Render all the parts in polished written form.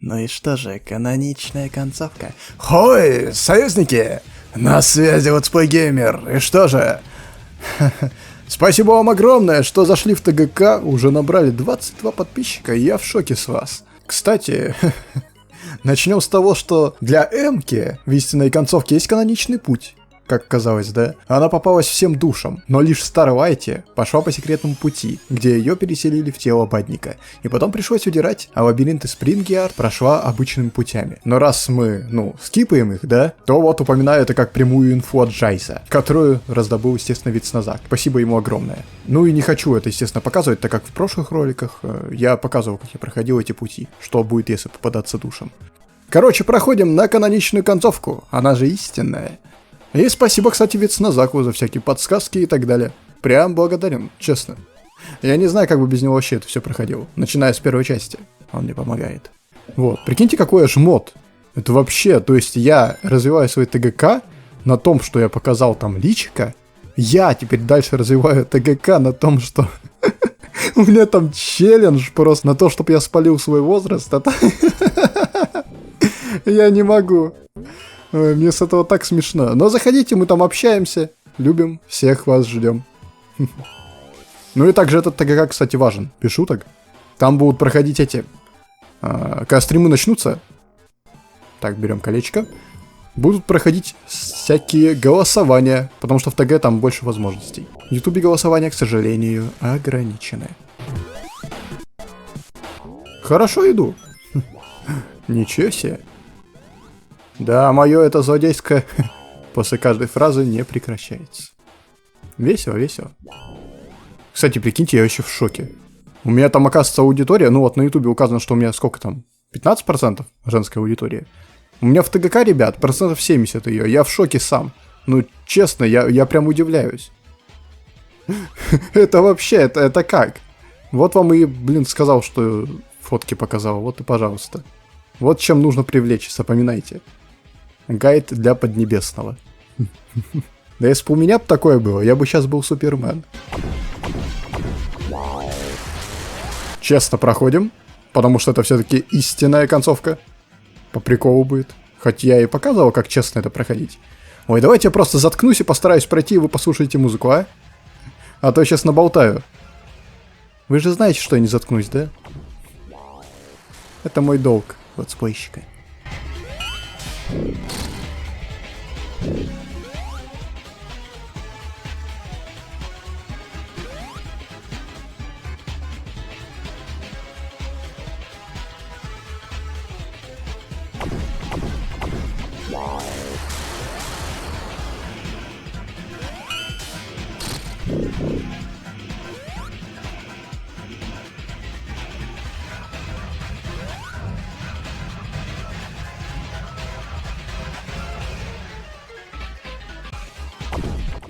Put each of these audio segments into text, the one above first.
Ну и что же, каноничная концовка. Хой, союзники! На связи What'sPlayGamer. И что же? Спасибо вам огромное, что зашли в ТГК. Уже набрали 22 подписчика, и я в шоке с вас. Кстати, начнем с того, что для Эмки в истинной концовке есть каноничный путь. Как казалось, да? Она попалась всем душам, но лишь Starlight пошла по секретному пути, где ее переселили в тело Бадника. И потом пришлось удирать, а лабиринты Спрингьярд прошла обычными путями. Но раз мы, скипаем их, да? То вот упоминаю это как прямую инфу от Джайса, которую раздобыл, естественно, Вицназак. Спасибо ему огромное. Ну и не хочу это, естественно, показывать, так как в прошлых роликах я показывал, как я проходил эти пути. Что будет, если попадаться душам. Короче, проходим на каноничную концовку, она же истинная. И спасибо, кстати, Вицназаку за всякие подсказки и так далее. Прям благодарен, честно. Я не знаю, как бы без него вообще это все проходило. Начиная с первой части. Он мне помогает. Вот, прикиньте, какой я жмот. Это вообще, то есть я развиваю свой ТГК на том, что я показал там личико. Я теперь дальше развиваю ТГК на том, что... У меня там челлендж просто на то, чтобы я спалил свой возраст. Я не могу. Ой, мне с этого так смешно. Но заходите, мы там общаемся. Любим, всех вас ждем. Ну и также этот ТГК, кстати, важен. Без шуток. Там будут проходить эти... Когда стримы начнутся... Так, берем колечко. Будут проходить всякие голосования. Потому что в ТГ там больше возможностей. В Ютубе голосования, к сожалению, ограничены. Хорошо иду. Ничего себе. Да, мое это злодейское после каждой фразы не прекращается. Весело, весело. Кстати, прикиньте, я еще в шоке. У меня там, оказывается, аудитория, ну вот на ютубе указано, что у меня сколько там, 15% женская аудитория. У меня в ТГК, ребят, процентов 70 ее, я в шоке сам. Ну, честно, я прям удивляюсь. Это вообще, это как? Вот вам и, сказал, что фотки показал, вот и пожалуйста. Вот чем нужно привлечь, запоминайте. Гайд для Поднебесного. Да если бы у меня такое было, я бы сейчас был Супермен. Честно проходим, потому что это все-таки истинная концовка. По приколу будет. Хоть я и показывал, как честно это проходить. Ой, давайте я просто заткнусь и постараюсь пройти, и вы послушаете музыку, а? А то я сейчас наболтаю. Вы же знаете, что я не заткнусь, да? Это мой долг, летсплейщика.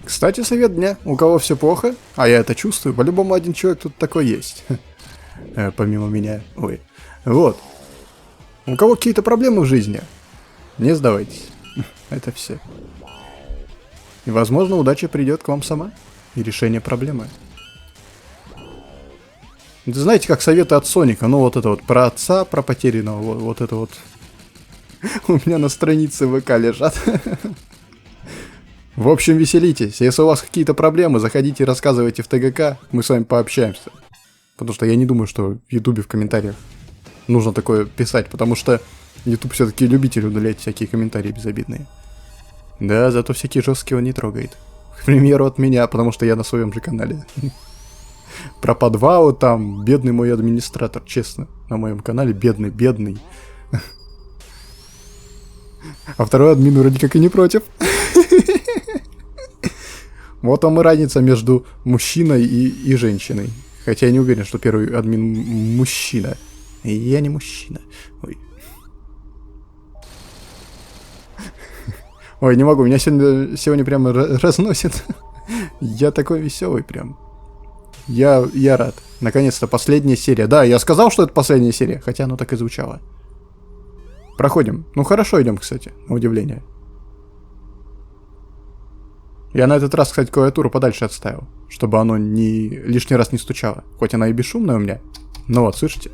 Кстати, совет дня. У кого все плохо, а я это чувствую, по-любому один человек тут такой есть. Помимо меня. Ой. Вот. У кого какие-то проблемы в жизни, не сдавайтесь. Это все. И, возможно, удача придет к вам сама. И решение проблемы. Это знаете, как советы от Соника. Ну, вот это вот про отца, про потерянного. Вот это вот. У меня на странице ВК лежат. В общем, веселитесь. Если у вас какие-то проблемы, заходите и рассказывайте в ТГК. Мы с вами пообщаемся. Потому что я не думаю, что в Ютубе в комментариях нужно такое писать. Потому что Ютуб все-таки любитель удалять всякие комментарии безобидные. Да, зато всякие жесткие он не трогает. К примеру, от меня, потому что я на своем же канале. Про подвал там, бедный мой администратор, честно. На моем канале бедный. А второй админ вроде как и не против. Вот там и разница между мужчиной и женщиной. Хотя я не уверен, что первый админ мужчина. Я не мужчина. Ой, не могу, меня сегодня прямо разносит. Я такой веселый прям. Я рад. Наконец-то последняя серия. Да, я сказал, что это последняя серия, хотя оно так и звучало. Проходим. Ну хорошо идем, кстати, на удивление. Я на этот раз, кстати, клавиатуру подальше отставил, чтобы оно лишний раз не стучало. Хоть она и бесшумная у меня. Ну вот, слышите?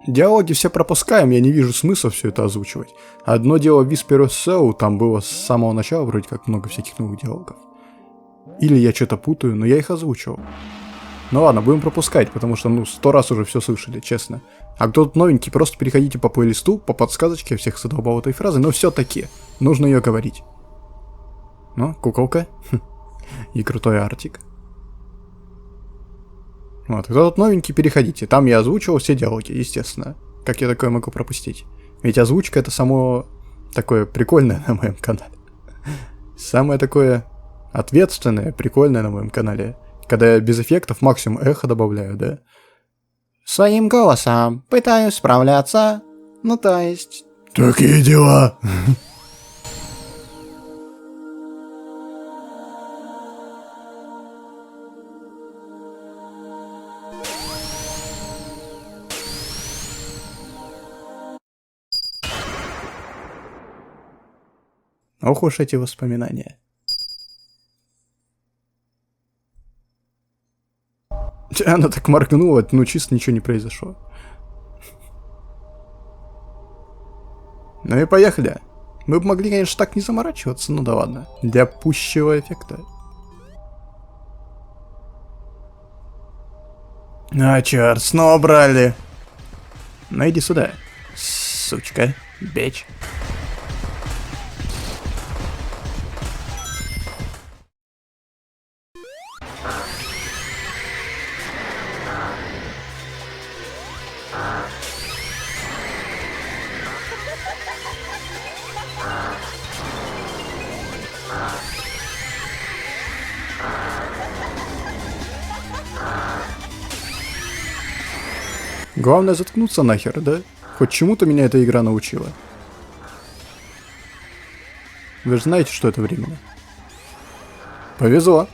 Диалоги все пропускаем, я не вижу смысла все это озвучивать. Одно дело в Whisper of Soul, там было с самого начала вроде как много всяких новых диалогов. Или я что-то путаю, но я их озвучивал. Ну ладно, будем пропускать, потому что, 100 раз уже все слышали, честно. А кто-то новенький, просто переходите по плейлисту, по подсказочке, я всех задолбал этой фразы, но все-таки нужно ее говорить. Ну, куколка. И крутой артик. Вот, кто-то новенький, переходите. Там я озвучивал все диалоги, естественно. Как я такое могу пропустить? Ведь озвучка это само такое прикольное на моем канале. Самое такое ответственное, прикольное на моем канале. Когда я без эффектов максимум эхо добавляю, да? Своим голосом пытаюсь справляться. Ну, то есть... Такие дела. Ох уж эти воспоминания. Она так моргнула, ну чисто ничего не произошло. Ну и поехали. Мы бы могли, конечно, так не заморачиваться, ну да ладно. Для пущего эффекта. А, черт, снова брали. Ну иди сюда, сучка, бич. Главное заткнуться нахер, да? Хоть чему-то меня эта игра научила. Вы же знаете, что это временно. Повезло.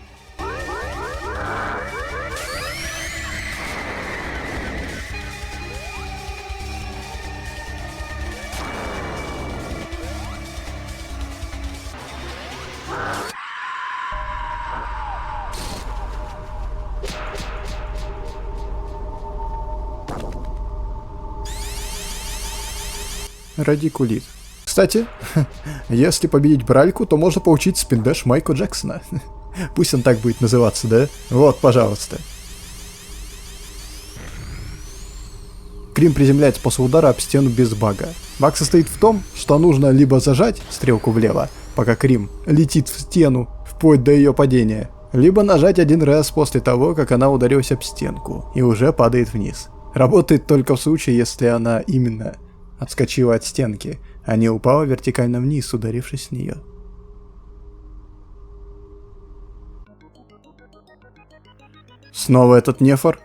Радикулит. Кстати, если победить Бральку, то можно получить спиндэш Майкла Джексона. Пусть он так будет называться, да? Вот, пожалуйста. Крим приземляется после удара об стену без бага. Баг состоит в том, что нужно либо зажать стрелку влево, пока Крим летит в стену, вплоть до ее падения, либо нажать один раз после того, как она ударилась об стенку, и уже падает вниз. Работает только в случае, если она именно отскочила от стенки, а не упала вертикально вниз, ударившись в нее. Снова этот нефор.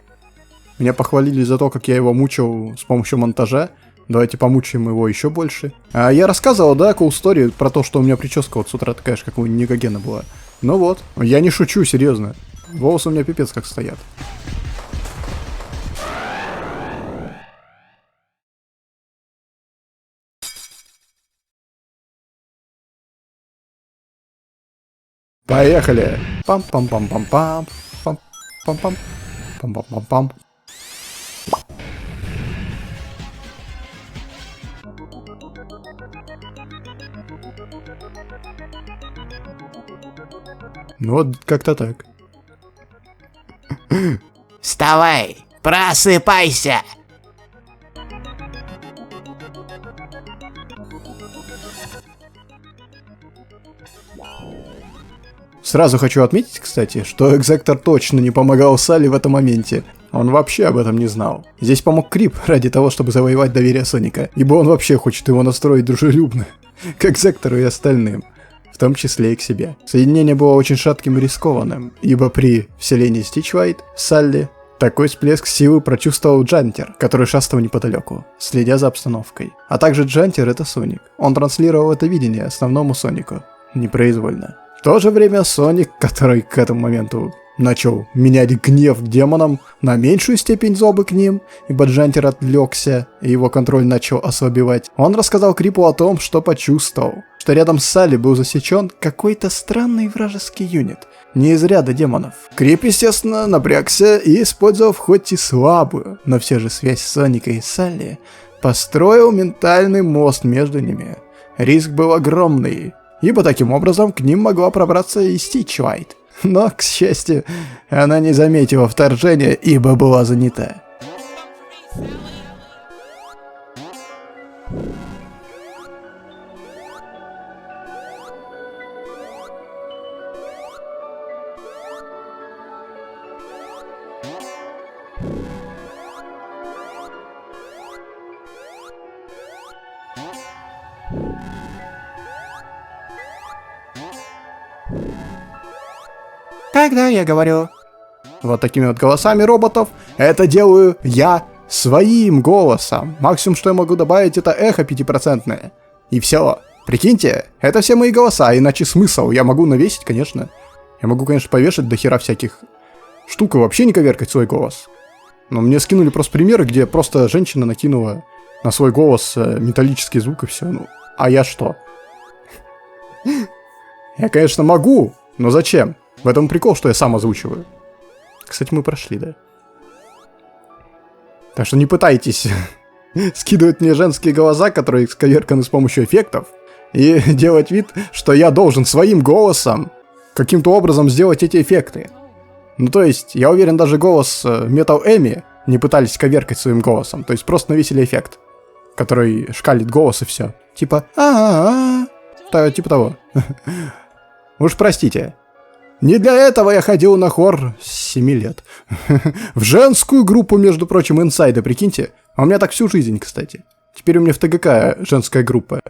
Меня похвалили за то, как я его мучил с помощью монтажа. Давайте помучаем его еще больше. А я рассказывал, да, cool story про то, что у меня прическа вот с утра такая же, как у Никогена была. Ну вот, я не шучу, серьезно. Волосы у меня пипец как стоят. Поехали! Пам-пам-пам-пам-пам. Пам-пам-пам. Пам-пам-пам-пам. Ну вот как-то так. Вставай! Просыпайся! Сразу хочу отметить, кстати, что Экзектор точно не помогал Салли в этом моменте. Он вообще об этом не знал. Здесь помог Крип ради того, чтобы завоевать доверие Соника, ибо он вообще хочет его настроить дружелюбно, к Экзектору и остальным, в том числе и к себе. Соединение было очень шатким и рискованным, ибо при вселении Стичвайт в Салли такой всплеск силы прочувствовал Джантер, который шастал неподалеку, следя за обстановкой. А также Джантер — это Соник. Он транслировал это видение основному Сонику, непроизвольно. В то же время Соник, который к этому моменту начал менять гнев к демонам на меньшую степень злобы к ним, ибо Джантер отвлекся и его контроль начал ослабевать, он рассказал Крипу о том, что почувствовал, что рядом с Салли был засечен какой-то странный вражеский юнит, не из ряда демонов. Крип, естественно, напрягся и, использовав хоть и слабую, но все же связь Соника и Салли, построил ментальный мост между ними. Риск был огромный, ибо таким образом к ним могла пробраться и Стичвайт. Но, к счастью, она не заметила вторжения, ибо была занята. Когда я говорю вот такими вот голосами роботов, это делаю я своим голосом. Максимум, что я могу добавить, это эхо 5%. И все. Прикиньте, это все мои голоса, иначе смысл. Я могу навесить, конечно. Я могу, конечно, повешать до хера всяких штук и вообще не коверкать свой голос. Но мне скинули просто примеры, где просто женщина накинула на свой голос металлический звук и все. Ну, а я что? Я, конечно, могу, но зачем? В этом прикол, что я сам озвучиваю. Кстати, мы прошли, да? Так что не пытайтесь скидывать мне женские голоса, которые сковерканы с помощью эффектов, и делать вид, что я должен своим голосом каким-то образом сделать эти эффекты. Ну, то есть, я уверен, даже голос Metal Эми не пытались коверкать своим голосом. То есть, просто навесили эффект, который шкалит голос и все. Типа, типа того. Уж простите. Не для этого я ходил на хор с 7 лет. В женскую группу, между прочим, инсайды, прикиньте. А у меня так всю жизнь, кстати. Теперь у меня в ТГК женская группа.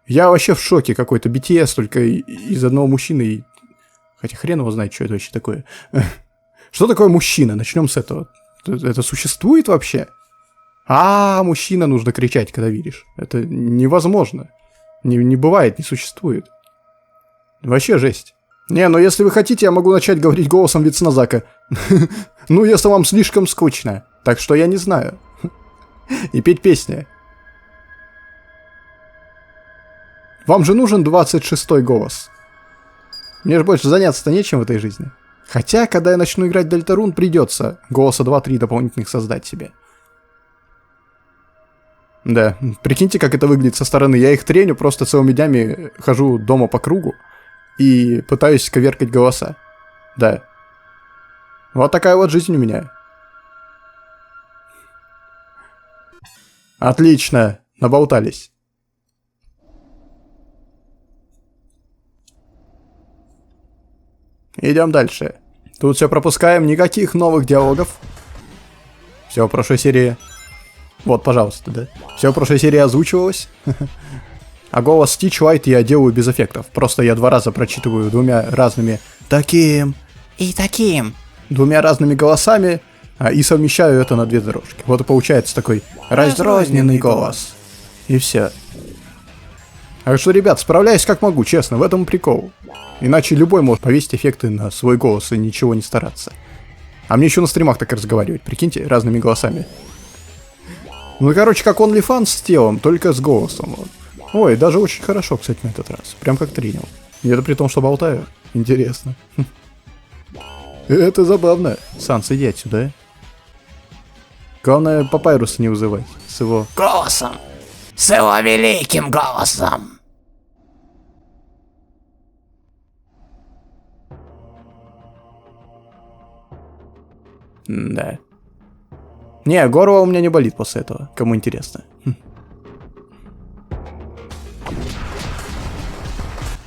Я вообще в шоке какой-то. BTS только из одного мужчины. Хотя хрен его знает, что это вообще такое. Что такое мужчина? Начнем с этого. Это существует вообще? Мужчина нужно кричать, когда видишь. Это невозможно. Не бывает, не существует. Вообще жесть. Не, но если вы хотите, я могу начать говорить голосом Вицназака. Ну, если вам слишком скучно. Так что я не знаю. И петь песни. Вам же нужен 26-й голос. Мне же больше заняться-то нечем в этой жизни. Хотя, когда я начну играть Дельтарун, придется голоса 2-3 дополнительных создать себе. Да, прикиньте, как это выглядит со стороны. Я их треню, просто целыми днями хожу дома по кругу и пытаюсь коверкать голоса. Да. Вот такая вот жизнь у меня. Отлично, наболтались. Идем дальше. Тут все пропускаем, никаких новых диалогов. Все, в прошлой серии... Вот, пожалуйста, да. Все в прошлой серии озвучивалось. А голос Стичвайт я делаю без эффектов. Просто я 2 раза прочитываю двумя разными таким и таким. 2 разными голосами и совмещаю это на 2 дорожки. Вот и получается такой разрозненный голос. И все. Так что, ребят, справляюсь как могу, честно, в этом прикол. Иначе любой может повесить эффекты на свой голос и ничего не стараться. А мне еще на стримах так и разговаривать, прикиньте, разными голосами. Ну, короче, как OnlyFans с телом, только с голосом. Вот. Ой, даже очень хорошо, кстати, на этот раз. Прям как тренил. И это при том, что болтаю. Интересно. Это забавно. Санс, иди отсюда. Главное, Папайруса не вызывать. С его... голосом. С его великим голосом. Да. Не, горло у меня не болит после этого. Кому интересно.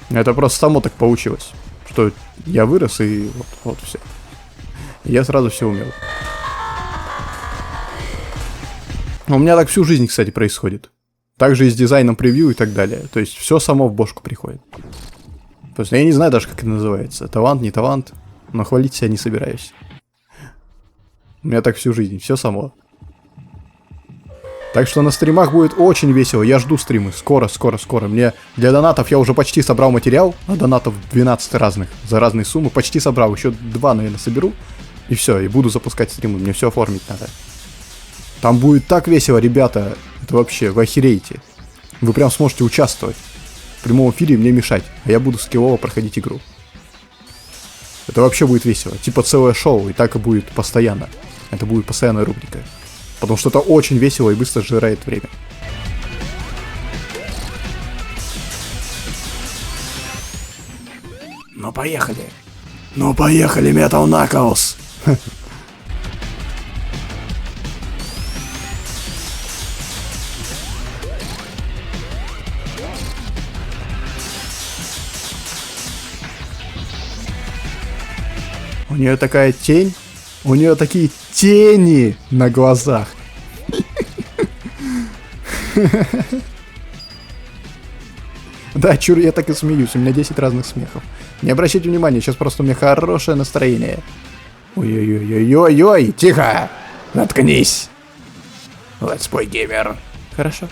Это просто само так получилось. Что я вырос и вот все. Я сразу все умел. У меня так всю жизнь, кстати, происходит. Также и с дизайном превью и так далее. То есть все само в бошку приходит. Просто я не знаю даже, как это называется. Талант, не талант. Но хвалить себя не собираюсь. У меня так всю жизнь, все само. Так что на стримах будет очень весело. Я жду стримы. Скоро. Мне для донатов я уже почти собрал материал. А донатов 12 разных за разные суммы. Почти собрал. Еще 2, наверное, соберу. И все. И буду запускать стримы. Мне все оформить надо. Там будет так весело, ребята. Это вообще, вы охереете. Вы прям сможете участвовать. В прямом эфире мне мешать. А я буду скиллово проходить игру. Это вообще будет весело. Типа целое шоу, и так и будет постоянно. Это будет постоянная рубрика. Потому что это очень весело и быстро сжирает время. Ну поехали. Ну поехали, Metal Knuckles! У нее такая тень, у нее такие тени на глазах. Да, чур, я так и смеюсь, у меня 10 разных смехов. Не обращайте внимания, сейчас просто у меня хорошее настроение. Ой-ой-ой-ой-ой, тихо! Наткнись! Летсплей геймер. Хорошо.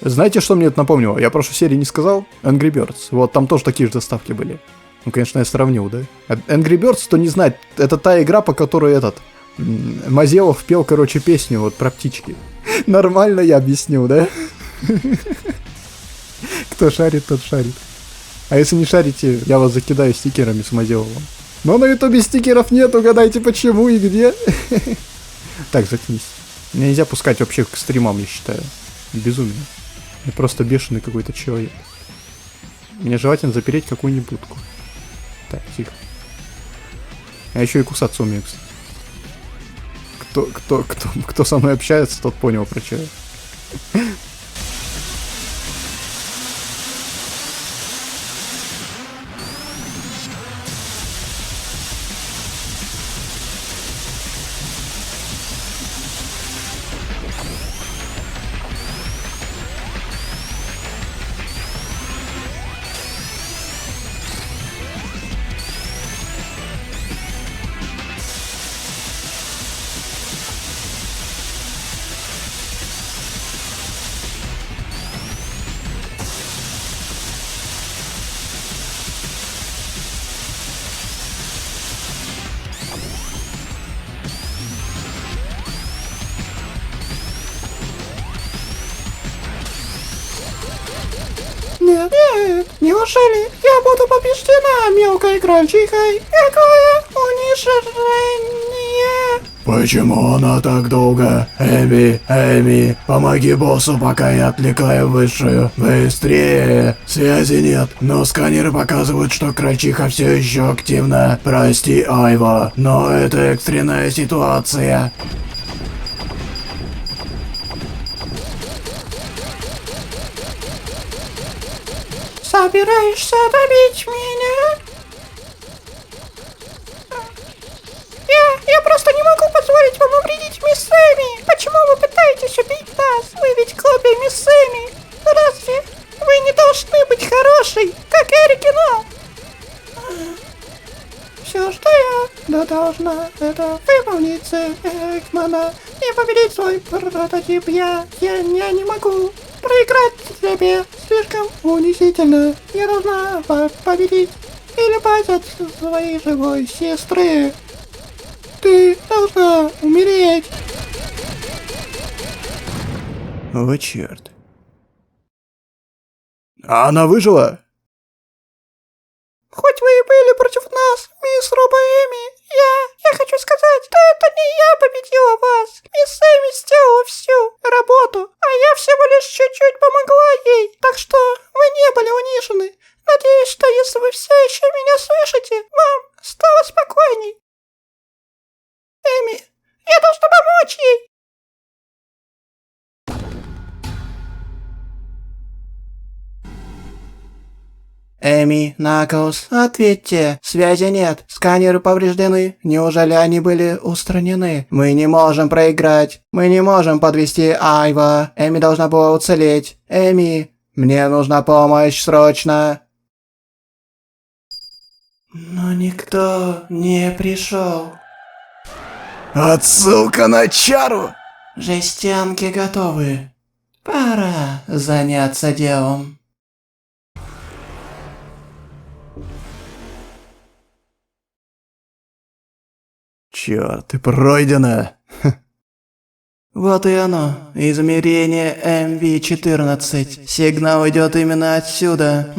Знаете, что мне это напомнило? Я в прошлой серии не сказал? Angry Birds. Вот там тоже такие же доставки были. Ну, конечно, я сравнил, да? Angry Birds, кто не знает, это та игра, по которой Мазелов пел, короче, песню вот про птички. Нормально я объяснил, да? Кто шарит, тот шарит. А если не шарите, я вас закидаю стикерами с Мазеловым. Но на ютубе стикеров нет, угадайте почему и где. Так, заткнись. Меня нельзя пускать вообще к стримам, я считаю. Безумие. Я просто бешеный какой-то человек. Мне желательно запереть какую-нибудь будку. Так, тихо. Я еще и кусаться умею, кстати. Кто со мной общается, тот понял, про что я. Нет, неужели я буду побеждена мелкой крольчихой? Какое унижение! Почему она так долго? Эми, помоги боссу, пока я отвлекаю высшую. Быстрее! Связи нет, но сканеры показывают, что крольчиха все еще активна. Прости, Айва, но это экстренная ситуация. Собираешься добить меня? Я просто не могу позволить вам навредить мисс Эми. Почему вы пытаетесь убить нас? Вы ведь копия мисс Эми. Разве вы не должны быть хорошей, как оригинал? Все, что я должна, это выполнить Экмана и победить свой прототип. Я не могу проиграть тебе, слишком унизительно. Я должна победить или пасть своей живой сестры. Ты должна умереть. О, черт. А она выжила? Хоть вы и были против нас, мисс Роба Эми, я хочу сказать, что это не я победила вас. Мисс Эми сделала всю работу, а я всего лишь чуть-чуть помогла ей, так что вы не были унижены. Надеюсь, что если вы все еще меня слышите, вам стало спокойней. Эми, я должна помочь ей. Эми, Наклз, ответьте. Связи нет. Сканеры повреждены. Неужели они были устранены? Мы не можем проиграть. Мы не можем подвести Айва. Эми должна была уцелеть. Эми, мне нужна помощь срочно. Но никто не пришел. Отсылка на чару! Жестянки готовы. Пора заняться делом. Чёрт, ты пройдено. Вот и оно. Измерение МВ-14. Сигнал идет именно отсюда.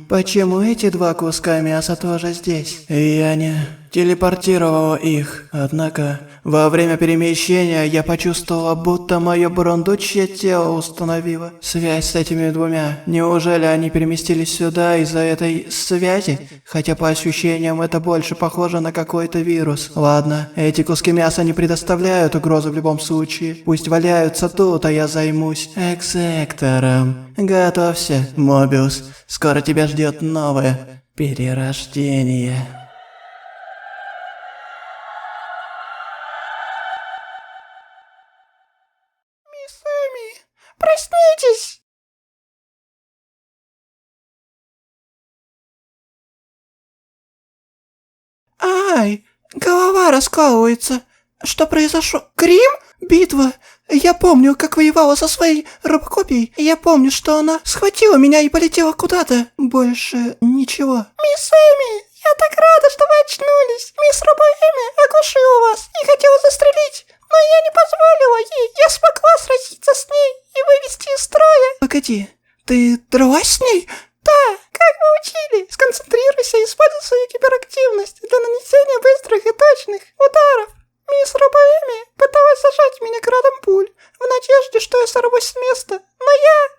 Почему эти два куска мяса тоже здесь? Я не телепортировал их. Однако, во время перемещения я почувствовала, будто мое бурундучье тело установило связь с этими двумя. Неужели они переместились сюда из-за этой связи? Хотя по ощущениям это больше похоже на какой-то вирус. Ладно, эти куски мяса не предоставляют угрозы в любом случае. Пусть валяются тут, а я займусь экзектором. Готовься, Мобиус. Скоро тебя ждет новое перерождение. Мисс Эми, проснитесь. Ай, голова раскалывается. Что произошло? Крим? Битва? Я помню, как воевала со своей робокопией. Я помню, что она схватила меня и полетела куда-то. Больше ничего. Мисс Эми, я так рада, что вы очнулись. Мисс Робо Эми оглушила вас и хотела застрелить. Но я не позволила ей. Я смогла сразиться с ней и вывести из строя. Погоди, ты дралась с ней? Да, как вы учили. Сконцентрируйся и используй свою киберактивность для нанесения быстрых и точных ударов. Мисс Робоэми пыталась зажать меня градом пуль, в надежде, что я сорвусь с места, но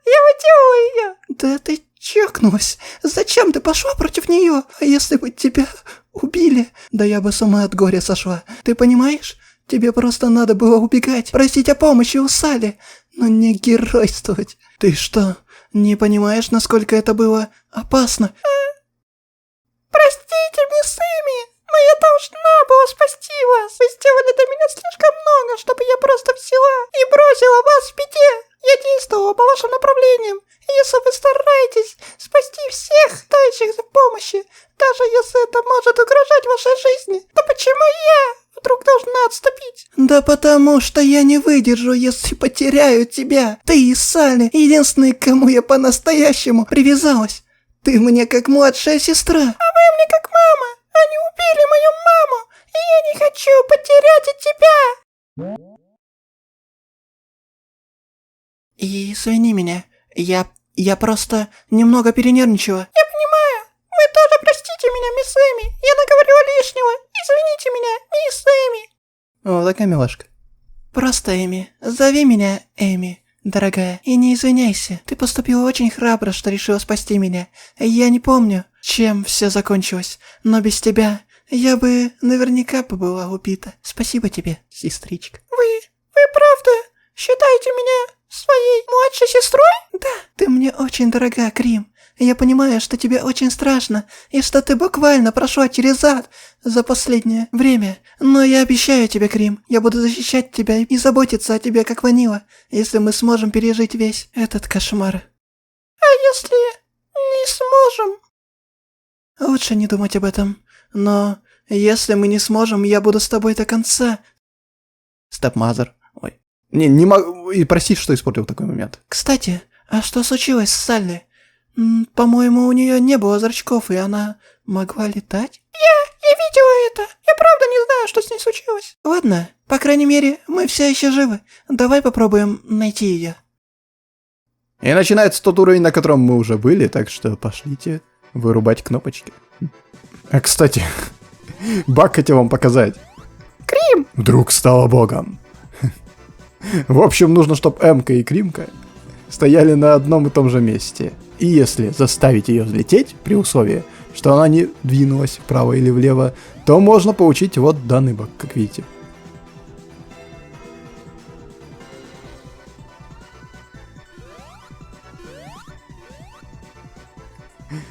я выделала ее. Да ты чокнулась. Зачем ты пошла против нее? А если бы тебя убили? Да я бы с ума от горя сошла. Ты понимаешь? Тебе просто надо было убегать, просить о помощи у Салли, но не геройствовать. Ты что, не понимаешь, насколько это было опасно? Простите, мисс Эми, но я должна была спасти вас. Вы сделали для меня слишком много, чтобы я просто взяла и бросила вас в беде. Я действовала по вашим направлениям. И если вы стараетесь спасти всех ждающих помощи, даже если это может угрожать вашей жизни, то почему я вдруг должна отступить? Да потому что я не выдержу, если потеряю тебя. Ты и Салли, единственные, к кому я по-настоящему привязалась. Ты мне как младшая сестра. А вы мне как мама. Они убили мою маму, и я не хочу потерять от тебя. И извини меня, я просто немного перенервничала. Я понимаю. Вы тоже простите меня, мисс Эми. Я наговорила лишнего. Извините меня, мисс Эми. О, такая милашка. Просто Эми. Зови меня Эми. Дорогая, и не извиняйся. Ты поступила очень храбро, что решила спасти меня. Я не помню, чем все закончилось, но без тебя я бы наверняка была убита. Спасибо тебе, сестричка. Вы правда считаете меня своей младшей сестрой? Да, ты мне очень дорога, Крим. Я понимаю, что тебе очень страшно, и что ты буквально прошла через ад за последнее время. Но я обещаю тебе, Крим, я буду защищать тебя и заботиться о тебе, как Ванила, если мы сможем пережить весь этот кошмар. А если не сможем? Лучше не думать об этом. Но если мы не сможем, я буду с тобой до конца. Степмазер. Ой. Не могу... И прости, что испортил такой момент. Кстати, а что случилось с Салли? По-моему, у нее не было зрачков, и она могла летать? Я видела это. Я правда не знаю, что с ней случилось. Ладно, по крайней мере, мы все еще живы. Давай попробуем найти ее. И начинается тот уровень, на котором мы уже были, так что пошлите вырубать кнопочки. А кстати, баг хотел вам показать. Крим! Вдруг стала богом. В общем, нужно, чтобы Эмка и Кримка стояли на одном и том же месте. И если заставить ее взлететь, при условии, что она не двинулась вправо или влево, то можно получить вот данный баг, как видите.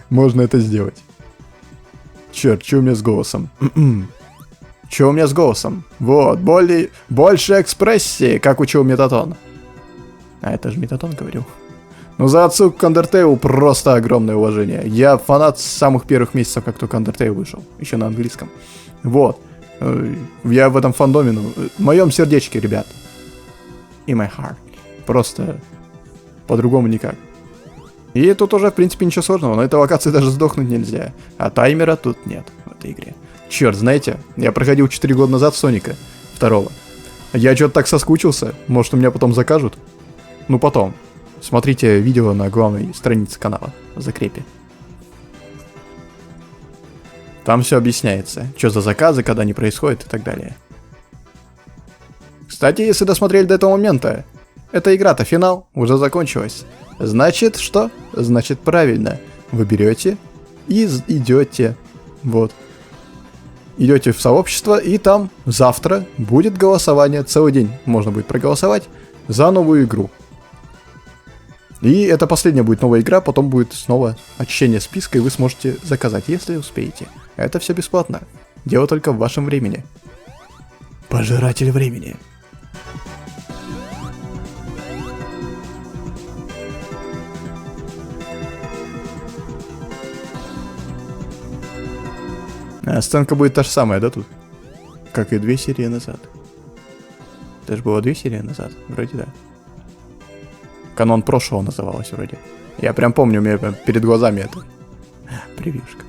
Можно это сделать. Черт, что у меня с голосом? Что у меня с голосом? Вот, больше экспрессии, как учил Метатон. А это же Метатон говорил. Ну за отсылку к Undertale просто огромное уважение. Я фанат с самых первых месяцев, как только Undertale вышел. Еще на английском. Вот. Я в этом фандоме, в моем сердечке, ребят. In my heart. Просто по-другому никак. И тут уже, в принципе, ничего сложного. На этой локации даже сдохнуть нельзя. А таймера тут нет в этой игре. Черт, знаете, я проходил 4 года назад Соника 2. Я что-то так соскучился. Может, у меня потом закажут? Ну, потом. Смотрите видео на главной странице канала, в закрепе. Там все объясняется, что за заказы, когда они происходят и так далее. Кстати, если досмотрели до этого момента, эта игра-то финал уже закончилась. Значит, что? Значит, правильно. Вы берете и идете. Вот. Идете в сообщество, и там завтра будет голосование. Целый день можно будет проголосовать за новую игру. И это последняя будет новая игра, потом будет снова очищение списка, и вы сможете заказать, если успеете. Это все бесплатно. Дело только в вашем времени. Пожиратель времени. А сценка будет та же самая, да, тут? Как и 2 серии назад. Это же было 2 серии назад, вроде да. Канон прошлого называлось вроде. Я прям помню, у меня перед глазами это превьюшка.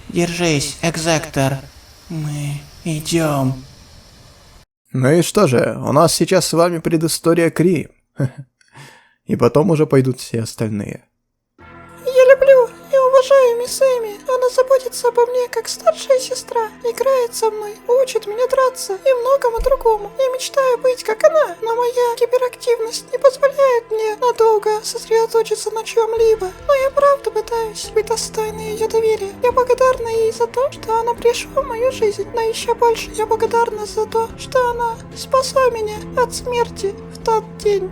Держись, Экзектор. Мы идем. Ну и что же, у нас сейчас с вами предыстория Кри. И потом уже пойдут все остальные. Я люблю и уважаю мисс Эми. Она заботится обо мне как старшая сестра, играет со мной, учит меня драться и многому другому. Я мечтаю быть как она, но моя гиперактивность не позволяет мне надолго сосредоточиться на чем-либо. Но я правда пытаюсь быть достойной ее доверия. Я благодарна ей за то, что она пришла в мою жизнь, но еще больше я благодарна за то, что она спасла меня от смерти в тот день.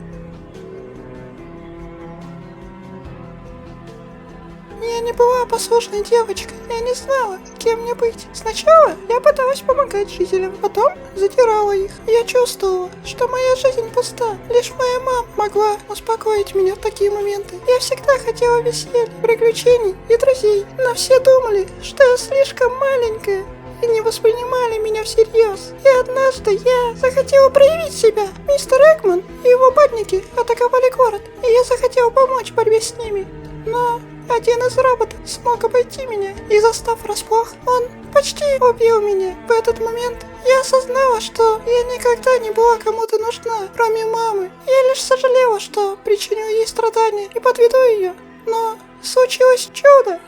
Я не была послушной девочкой, я не знала, кем мне быть. Сначала я пыталась помогать жителям, потом задирала их. Я чувствовала, что моя жизнь пуста. Лишь моя мама могла успокоить меня в такие моменты. Я всегда хотела веселья, приключений и друзей, но все думали, что я слишком маленькая и не воспринимали меня всерьез. И однажды я захотела проявить себя. Мистер Экман и его бандники атаковали город, и я захотела помочь в борьбе с ними. Но один из роботов смог обойти меня, и застав врасплох, он почти убил меня. В этот момент я осознала, что я никогда не была кому-то нужна, кроме мамы. Я лишь сожалела, что причиню ей страдания и подведу ее. Но случилось чудо.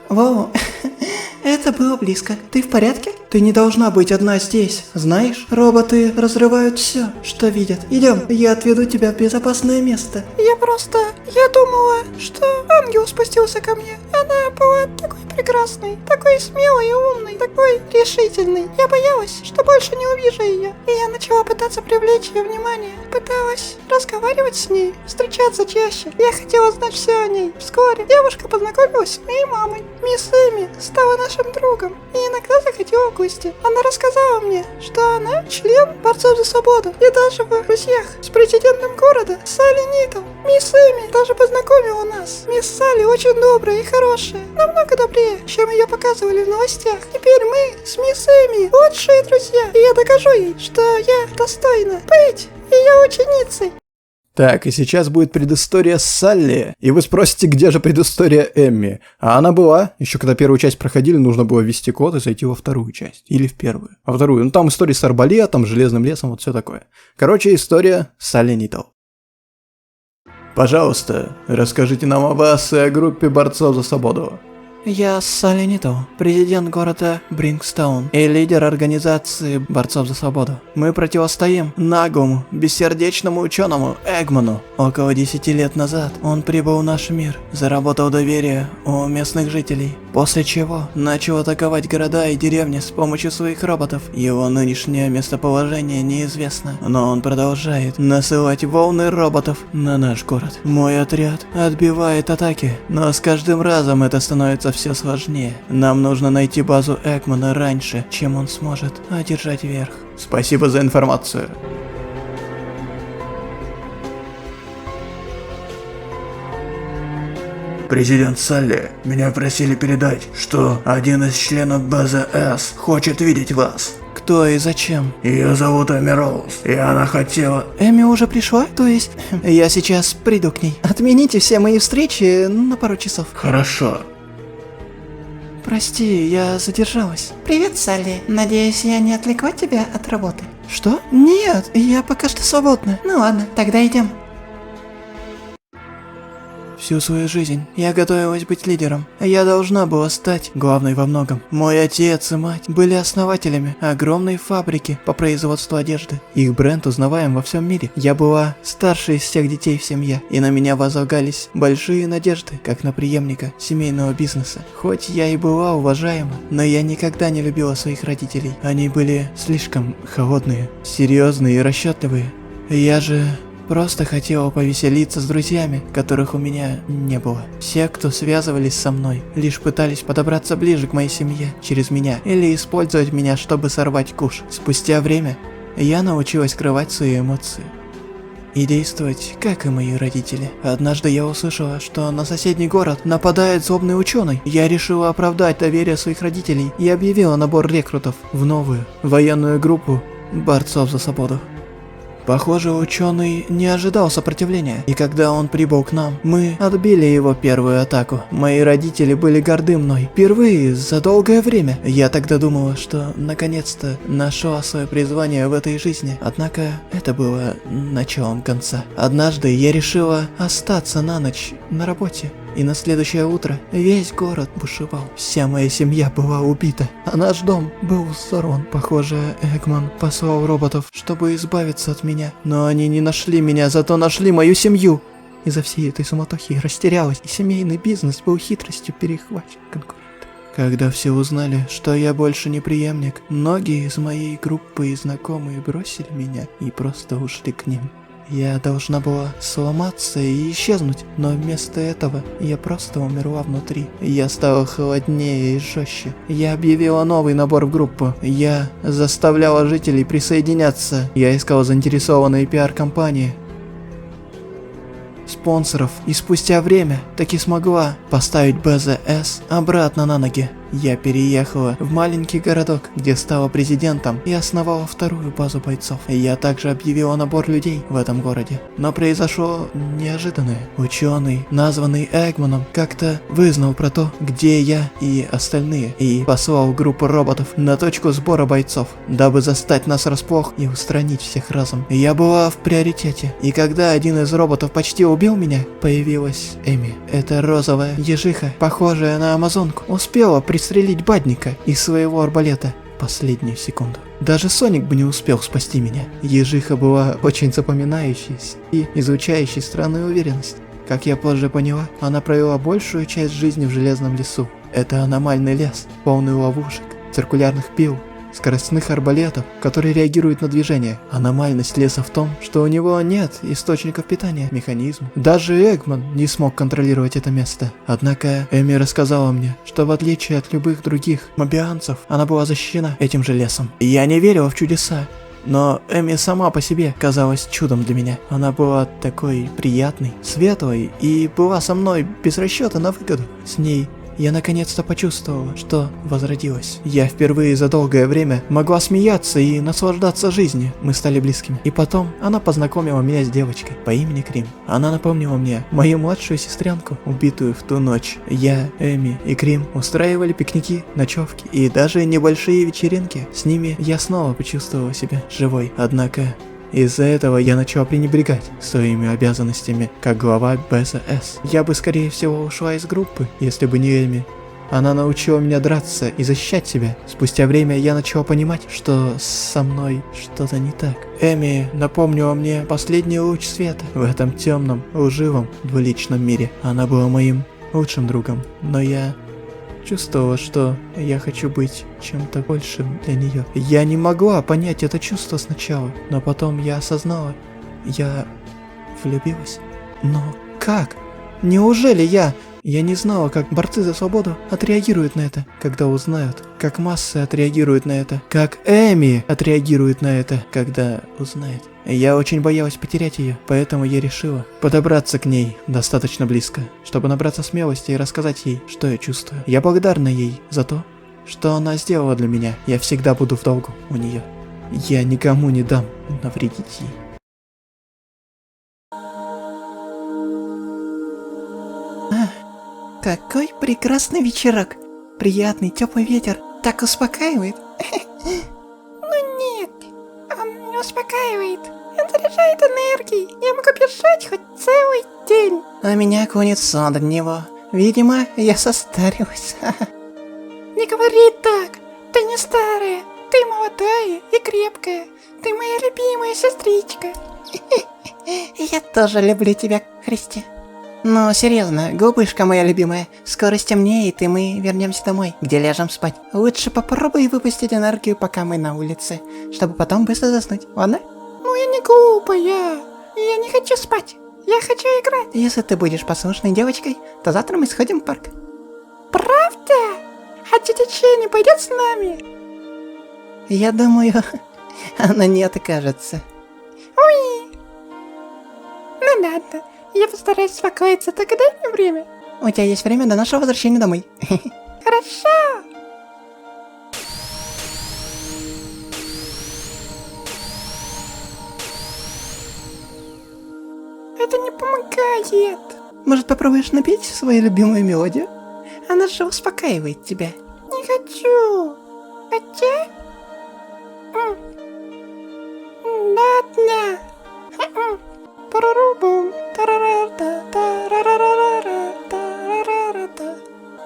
Воу, это было близко. Ты в порядке? Ты не должна быть одна здесь, знаешь? Роботы разрывают все, что видят. Идем, я отведу тебя в безопасное место. Я думала, что ангел спустился ко мне. Она была такой прекрасной, такой смелой и умной, такой решительной. Я боялась, что больше не увижу ее. И я начала пытаться привлечь ее внимание. Пыталась разговаривать с ней, встречаться чаще. Я хотела знать все о ней. Вскоре девушка познакомилась с моей мамой. Мисс Эми стала нашим другом. И иногда заходила в гости. Она рассказала мне, что она член борцов за свободу. И даже в друзьях с президентом города Салли Нитл. Мисс Эми даже познакомила нас. Мисс Салли очень добрая и хорошая. Намного добрее, чем ее показывали в новостях. Теперь мы с мисс Эми лучшие друзья. И я докажу ей, что я достойна быть ее ученицей. Так, и сейчас будет предыстория Салли. И вы спросите, где же предыстория Эмми? А она была. Еще когда первую часть проходили, нужно было ввести код и зайти во вторую часть. Или в первую. Во вторую. Ну там история с арбалетом, железным лесом, вот все такое. Короче, история Салли Нитл. Пожалуйста, расскажите нам о вас и о группе борцов за свободу. Я Салли Нитл, президент города Брингстоун и лидер организации борцов за свободу. Мы противостоим наглому, бессердечному ученому Эгману. Около 10 лет назад он прибыл в наш мир, заработал доверие у местных жителей, после чего начал атаковать города и деревни с помощью своих роботов. Его нынешнее местоположение неизвестно, но он продолжает насылать волны роботов на наш город. Мой отряд отбивает атаки, но с каждым разом это становится все сложнее. Нам нужно найти базу Эгмана раньше, чем он сможет одержать верх. Спасибо за информацию. Президент Салли, меня просили передать, что один из членов базы С хочет видеть вас. Кто и зачем? Ее зовут Эми Роуз, и она хотела... Эми уже пришла? То есть, я сейчас приду к ней. Отмените все мои встречи на пару часов. Хорошо. Прости, я задержалась. Привет, Салли. Надеюсь, я не отвлекла тебя от работы. Что? Нет, я пока что свободна. Ну ладно, тогда идем. Всю свою жизнь я готовилась быть лидером. Я должна была стать главной во многом. Мой отец и мать были основателями огромной фабрики по производству одежды. Их бренд узнаваем во всем мире. Я была старшей из всех детей в семье, и на меня возлагались большие надежды, как на преемника семейного бизнеса. Хоть я и была уважаема, но я никогда не любила своих родителей. Они были слишком холодные, серьезные и расчетливые. Я же... просто хотела повеселиться с друзьями, которых у меня не было. Все, кто связывались со мной, лишь пытались подобраться ближе к моей семье через меня или использовать меня, чтобы сорвать куш. Спустя время я научилась скрывать свои эмоции и действовать, как и мои родители. Однажды я услышала, что на соседний город нападает злобный ученый. Я решила оправдать доверие своих родителей и объявила набор рекрутов в новую военную группу борцов за свободу. Похоже, ученый не ожидал сопротивления, и когда он прибыл к нам, мы отбили его первую атаку. Мои родители были горды мной. Впервые за долгое время. Я тогда думала, что наконец-то нашла свое призвание в этой жизни. Однако это было началом конца. Однажды я решила остаться на ночь на работе. И на следующее утро весь город бушевал. Вся моя семья была убита, а наш дом был взорван. Похоже, Эгман послал роботов, чтобы избавиться от меня. Но они не нашли меня, зато нашли мою семью. Из-за всей этой суматохи я растерялась, и семейный бизнес был хитростью перехвачен конкурентом. Когда все узнали, что я больше не преемник, многие из моей группы и знакомые бросили меня и просто ушли к ним. Я должна была сломаться и исчезнуть, но вместо этого я просто умерла внутри. Я стала холоднее и жестче. Я объявила новый набор в группу. Я заставляла жителей присоединяться. Я искала заинтересованные пиар-компании, спонсоров, и спустя время таки смогла поставить БЗС обратно на ноги. Я переехала в маленький городок, где стала президентом и основала вторую базу бойцов. Я также объявила набор людей в этом городе. Но произошло неожиданное. Ученый, названный Эгманом, как-то вызнал про то, где я и остальные, и послал группу роботов на точку сбора бойцов, дабы застать нас врасплох и устранить всех разом. Я была в приоритете, и когда один из роботов почти убил меня, появилась Эми. Эта розовая ежиха, похожая на амазонку, успела пристрелить Бадника из своего арбалета в последнюю секунду. Даже Соник бы не успел спасти меня. Ежиха была очень запоминающейся и изучающей странную уверенность. Как я позже поняла, она провела большую часть жизни в железном лесу. Это аномальный лес, полный ловушек, циркулярных пил, скоростных арбалетов, которые реагируют на движение. Аномальность леса в том, что у него нет источников питания, механизм. Даже Эгман не смог контролировать это место. Однако Эми рассказала мне, что в отличие от любых других мобианцев, она была защищена этим же лесом. Я не верила в чудеса. Но Эми сама по себе казалась чудом для меня. Она была такой приятной, светлой и была со мной без расчета на выгоду. С ней я наконец-то почувствовала, что возродилась. Я впервые за долгое время могла смеяться и наслаждаться жизнью. Мы стали близкими. И потом она познакомила меня с девочкой по имени Крим. Она напомнила мне мою младшую сестренку, убитую в ту ночь. Я, Эми и Крим устраивали пикники, ночевки и даже небольшие вечеринки. С ними я снова почувствовала себя живой. Однако из-за этого я начала пренебрегать своими обязанностями как глава БСС. Я бы скорее всего ушла из группы, если бы не Эми. Она научила меня драться и защищать себя. Спустя время я начала понимать, что со мной что-то не так. Эми напомнила мне последний луч света в этом темном, лживом, двуличном мире. Она была моим лучшим другом, но я чувствовала, что я хочу быть чем-то большим для нее. Я не могла понять это чувство сначала, но потом я осознала, я влюбилась. Но как? Неужели я не знала, как борцы за свободу отреагируют на это, когда узнают, как массы отреагируют на это, как Эми отреагирует на это, когда узнает. Я очень боялась потерять ее, поэтому я решила подобраться к ней достаточно близко, чтобы набраться смелости и рассказать ей, что я чувствую. Я благодарна ей за то, что она сделала для меня. Я всегда буду в долгу у нее. Я никому не дам навредить ей. Какой прекрасный вечерок. Приятный теплый ветер. Так успокаивает. Ну нет, он не успокаивает. Он заряжает энергией. Я могу бежать хоть целый день. А меня клонит сон от него. Видимо, я состарилась. Не говори так. Ты не старая. Ты молодая и крепкая. Ты моя любимая сестричка. Я тоже люблю тебя, Христи. Ну, серьезно, глупышка моя любимая, скоро стемнеет, и мы вернемся домой, где ляжем спать. Лучше попробуй выпустить энергию, пока мы на улице, чтобы потом быстро заснуть, ладно? Ну, я не глупая, я не хочу спать, я хочу играть. Если ты будешь послушной девочкой, то завтра мы сходим в парк. Правда? А тетя Ченни пойдет с нами? Я думаю, она не откажется. Ой, ну ладно. Я постараюсь успокоиться, так дай мне время. У тебя есть время до нашего возвращения домой. Хорошо. Это не помогает. Может, попробуешь напеть свою любимую мелодию? Она же успокаивает тебя. Не хочу. Хотя? Ладно. Парарубум, тарарарта, тарарарара, тарарарата,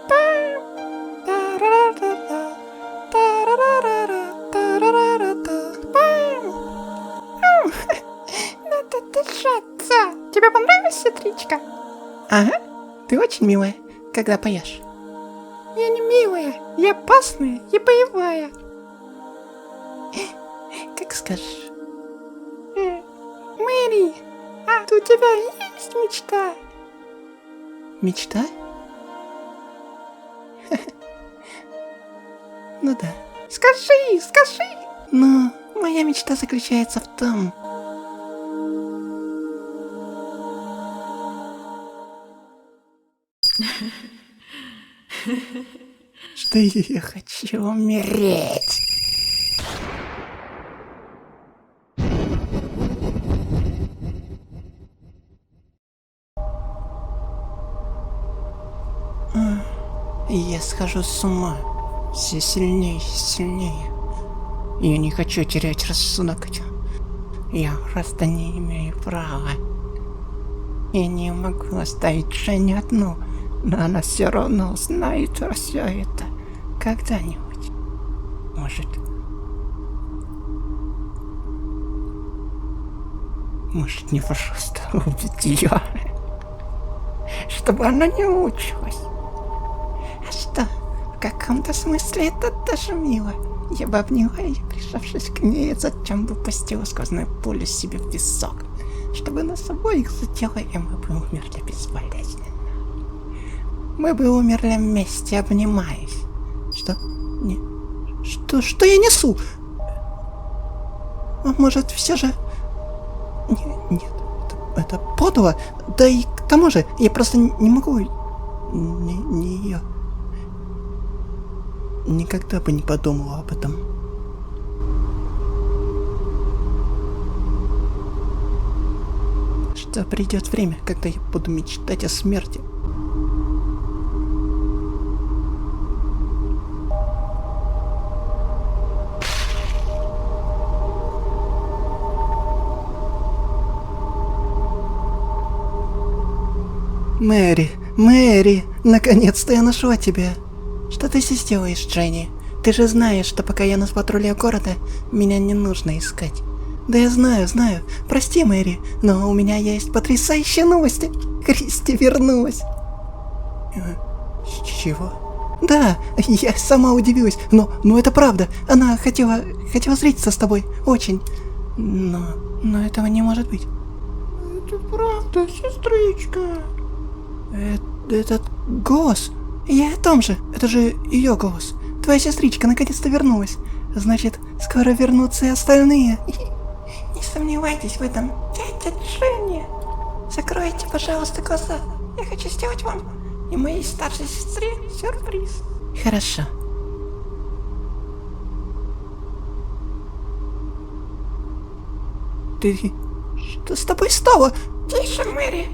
пам, тарарарата, тарарарара, тарарарата, пам. Надо держаться. Тебе понравилась сестричка? Ага, ты очень милая, когда поешь. Я не милая, я опасная и боевая. Как скажешь. Мэри, а у тебя есть мечта? Мечта? Ну да. Скажи! Ну, моя мечта заключается в том... что я хочу умереть. Я схожу с ума. Все сильнее и сильнее. Я не хочу терять рассудок. Я просто не имею права. Я не могу оставить Дженни одну, но она все равно узнает все это когда-нибудь. Может, мне просто убить ее, чтобы она не мучилась. А что, в каком-то смысле это даже мило. Я бы обняла ее, прижавшись к ней, и затем бы пустила сквозную пулю себе в висок, чтобы нас обоих задело, и мы бы умерли безболезненно. Мы бы умерли вместе, обнимаясь. Что? Не. Что я несу? А может, все же... Нет, это подло. Да и к тому же, я просто не могу... Не ее... Никогда бы не подумала об этом. Что придет время, когда я буду мечтать о смерти. Мэри, наконец-то я нашла тебя. Что ты здесь делаешь, Дженни? Ты же знаешь, что пока я на патруле города, меня не нужно искать. Да я знаю. Прости, Мэри, но у меня есть потрясающие новости. Кристи вернулась. Чего? Да, я сама удивилась, но это правда. Она хотела встретиться с тобой, очень. Но этого не может быть. Это правда, сестричка. Этот голос. Я о том же. Это же ее голос. Твоя сестричка наконец-то вернулась. Значит, скоро вернутся и остальные. Не сомневайтесь в этом, тетя Дженни. Закройте, пожалуйста, глаза. Я хочу сделать вам и моей старшей сестре сюрприз. Хорошо. Ты... Что с тобой стало? Тише, Мэри.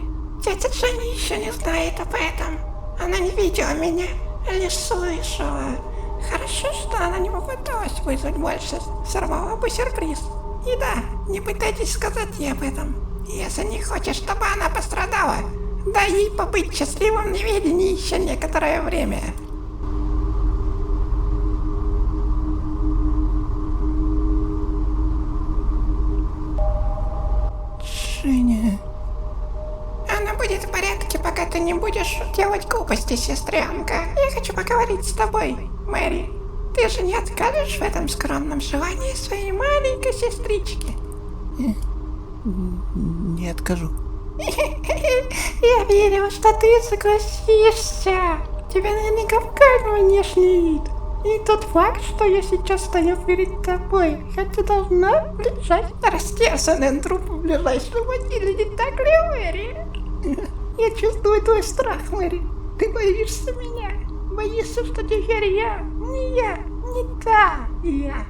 Тетя Дженни еще не знает об этом. Она не видела меня, лишь слышала. Хорошо, что она не попыталась вызвать больше. Сорвала бы сюрприз. И да, не пытайтесь сказать ей об этом. Если не хочешь, чтобы она пострадала, дай ей побыть счастливым в неведении еще некоторое время. Женя... Она будет в порядке, пока ты не будешь делать глупости, сестренка. Я хочу поговорить с тобой, Мэри. Ты же не откажешь в этом скромном желании своей маленькой сестрички? Не откажу. Я верила, что ты согласишься. Тебя наверняка в камеру не шлит. И тот факт, что я сейчас стою перед тобой, хотя должна лежать растерзанный труп в ближайшем могиле, не так ли, Мэри? Я чувствую твой страх, Мэри. Ты боишься меня. Боишься, что теперь я, не та я.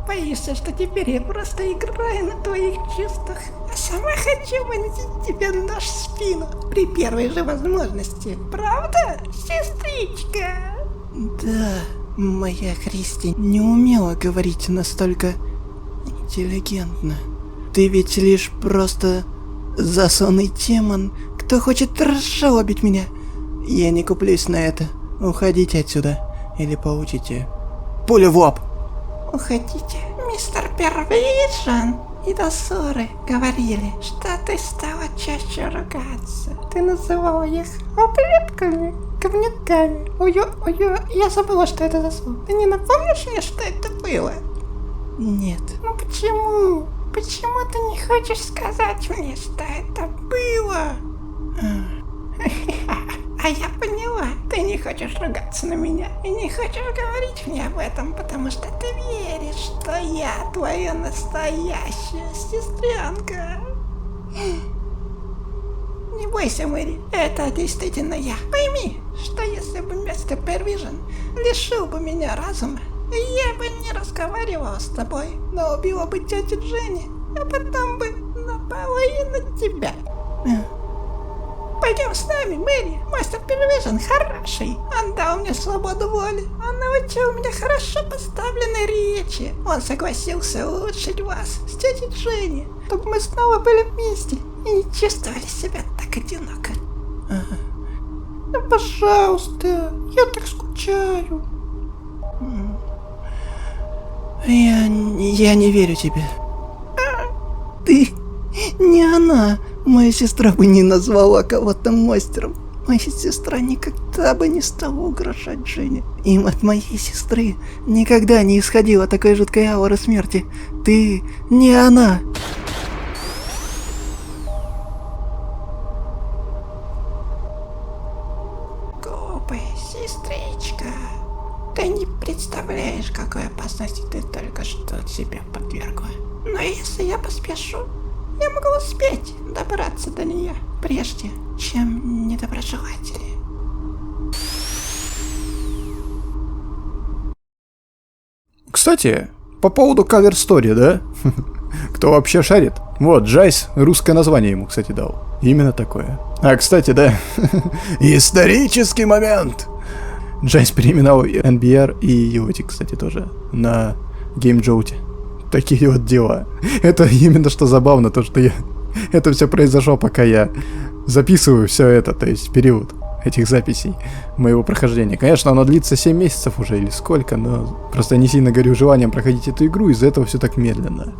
Боишься, что теперь я просто играю на твоих чувствах, а сама хочу вонзить тебе нож в спину при первой же возможности. Правда, сестричка? Да, моя Кристи не умела говорить настолько интеллигентно. Ты ведь лишь просто засунный демон, кто хочет разжалобить меня. Я не куплюсь на это. Уходите отсюда, или получите пулю в лоб. Уходите, мистер Первишен. И дозоры говорили, что ты стала чаще ругаться. Ты называла их ублюдками, говнюками. Я забыла, что это за слово. Ты не напомнишь мне, что это было? Нет. Ну почему? Почему ты не хочешь сказать мне, что это было? А я поняла, ты не хочешь ругаться на меня и не хочешь говорить мне об этом, потому что ты веришь, что я твоя настоящая сестренка. Не бойся, Мэри, это действительно я. Пойми, что если бы мистер Первижен лишил бы меня разума, я бы не разговаривала с тобой, но убила бы тетю Дженни, а потом бы напала и на тебя. Пойдем с нами, Мэри. Мастер Первижен хороший. Он дал мне свободу воли. Он научил меня хорошо поставленной речи. Он согласился улучшить вас с тетей Дженни, чтобы мы снова были вместе и не чувствовали себя так одиноко. Ну, пожалуйста, я так скучаю. Я не верю тебе. Ты не она. Моя сестра бы не назвала кого-то мастером. Моя сестра никогда бы не стала угрожать Жене. Им от моей сестры никогда не исходила такой жуткой ауры смерти. Ты не она. Глупая сестричка. Ты не представляешь, какой опасности ты только что себя подвергла. Но если я поспешу, я могу успеть добраться до нее, прежде чем недоброжелатели. Кстати, по поводу кавер-стори, да? Кто вообще шарит? Вот, Джайс русское название ему, кстати, дал. Именно такое. А, кстати, да, исторический момент. Джайс переименовал NBR и Йоти, кстати, тоже на GameJolt. Такие вот дела. Это именно что забавно, то что это все произошло, пока я записываю все это, то есть период этих записей моего прохождения. Конечно, оно длится 7 месяцев уже или сколько, но просто я не сильно горю желанием проходить эту игру, из-за этого все так медленно.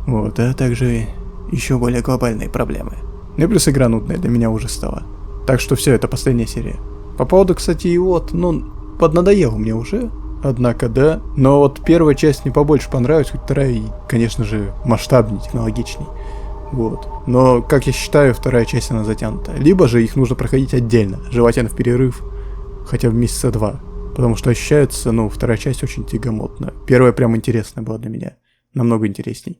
Вот, а также еще более глобальные проблемы. Ну и плюс игра нудная для меня уже стала. Так что все, это последняя серия. По поводу, кстати, и вот, поднадоел мне уже. Однако, да. Но вот первая часть мне побольше понравилась, хоть вторая, и, конечно же, масштабнее, технологичней. Вот. Но, как я считаю, вторая часть, она затянута. Либо же их нужно проходить отдельно, желательно в перерыв, хотя бы месяца 2. Потому что ощущается, вторая часть очень тягомотная. Первая прям интересная была для меня. Намного интересней.